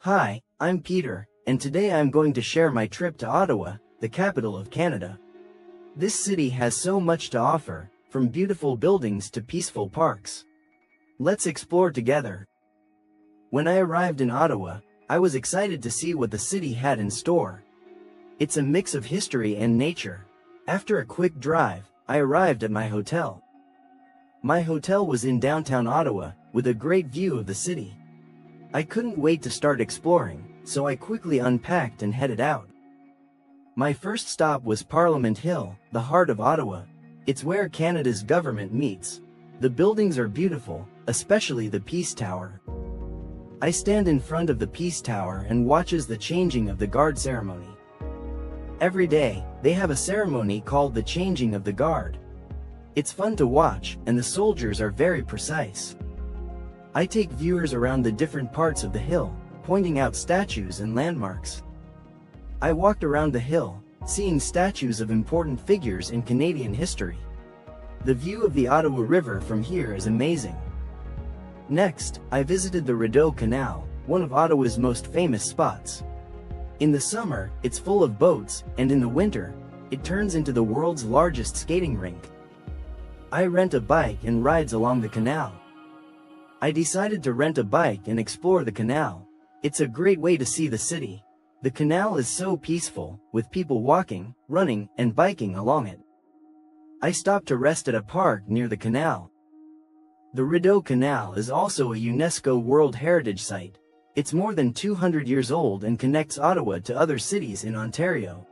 Hi, I'm Peter, and today I'm going to share my trip to Ottawa, the capital of Canada. This city has so much to offer, from beautiful buildings to peaceful parks. Let's explore together. When I arrived in Ottawa, I was excited to see what the city had in store. It's a mix of history and nature. After a quick drive, I arrived at my hotel. My hotel was in downtown Ottawa, with a great view of the city. I couldn't wait to start exploring, so I quickly unpacked and headed out. My first stop was Parliament Hill, the heart of Ottawa. It's where Canada's government meets. The buildings are beautiful, especially the Peace Tower. I stand in front of the Peace Tower and watches the changing of the guard ceremony. Every day, they have a ceremony called the changing of the guard. It's fun to watch, and the soldiers are very precise. I take viewers around the different parts of the hill, pointing out statues and landmarks. I walked around the hill, seeing statues of important figures in Canadian history. The view of the Ottawa River from here is amazing. Next, I visited the Rideau Canal, one of Ottawa's most famous spots. In the summer, it's full of boats, and in the winter, it turns into the world's largest skating rink. I rent a bike and rides along the canal. I decided to rent a bike and explore the canal. It's a great way to see the city. The canal is so peaceful, with people walking, running, and biking along it. I stopped to rest at a park near the canal. The Rideau Canal is also a UNESCO World Heritage Site. It's more than 200 years old and connects Ottawa to other cities in Ontario.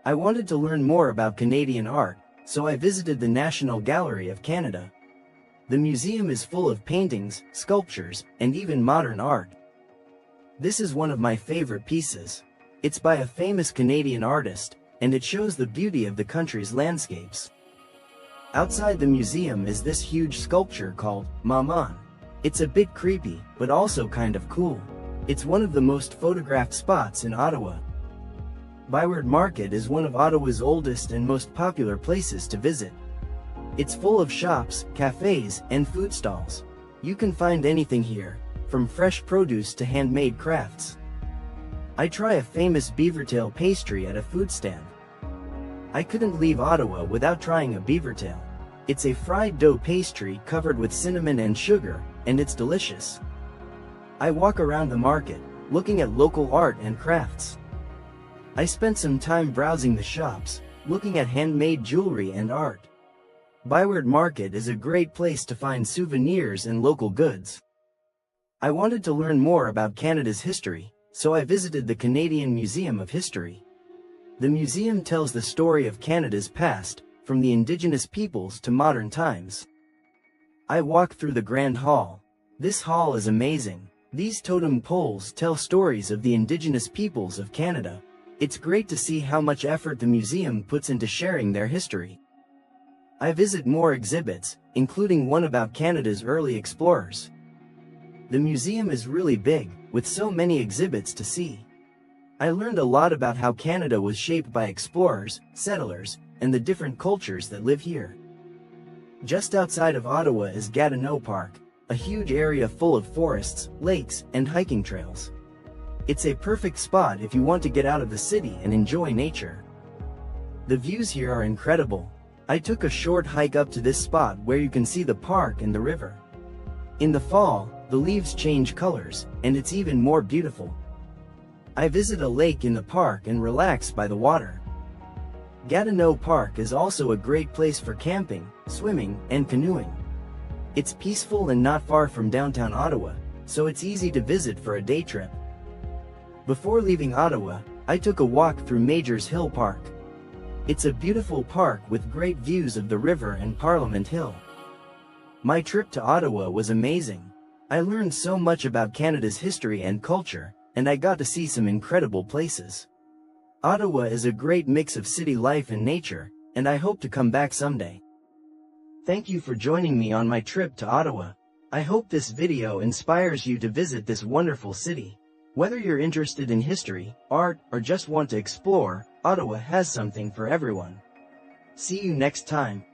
I wanted to learn more about Canadian art, so I visited the National Gallery of Canada. The museum is full of paintings, sculptures, and even modern art. This is one of my favorite pieces. It's by a famous Canadian artist, and it shows the beauty of the country's landscapes. Outside the museum is this huge sculpture called Maman. It's a bit creepy, but also kind of cool. It's one of the most photographed spots in Ottawa. Byward Market is one of Ottawa's oldest and most popular places to visit. It's full of shops, cafes, and food stalls. You can find anything here, from fresh produce to handmade crafts. I try a famous beavertail pastry at a food stand. I couldn't leave Ottawa without trying a beavertail. It's a fried dough pastry covered with cinnamon and sugar, and it's delicious. I walk around the market, looking at local art and crafts. I spent some time browsing the shops, looking at handmade jewelry and art. Byward Market is a great place to find souvenirs and local goods. I wanted to learn more about Canada's history, so I visited the Canadian Museum of History. The museum tells the story of Canada's past, from the Indigenous peoples to modern times. I walked through the Grand Hall. This hall is amazing. These totem poles tell stories of the Indigenous peoples of Canada. It's great to see how much effort the museum puts into sharing their history. I visit more exhibits, including one about Canada's early explorers. The museum is really big, with so many exhibits to see. I learned a lot about how Canada was shaped by explorers, settlers, and the different cultures that live here. Just outside of Ottawa is Gatineau Park, a huge area full of forests, lakes, and hiking trails. It's a perfect spot if you want to get out of the city and enjoy nature. The views here are incredible. I took a short hike up to this spot where you can see the park and the river. In the fall, the leaves change colors, and it's even more beautiful. I visit a lake in the park and relax by the water. Gatineau Park is also a great place for camping, swimming, and canoeing. It's peaceful and not far from downtown Ottawa, so it's easy to visit for a day trip. Before leaving Ottawa, I took a walk through Major's Hill Park. It's a beautiful park with great views of the river and Parliament Hill. My trip to Ottawa was amazing. I learned so much about Canada's history and culture, and I got to see some incredible places. Ottawa is a great mix of city life and nature, and I hope to come back someday. Thank you for joining me on my trip to Ottawa. I hope this video inspires you to visit this wonderful city. Whether you're interested in history, art, or just want to explore, Ottawa has something for everyone. See you next time.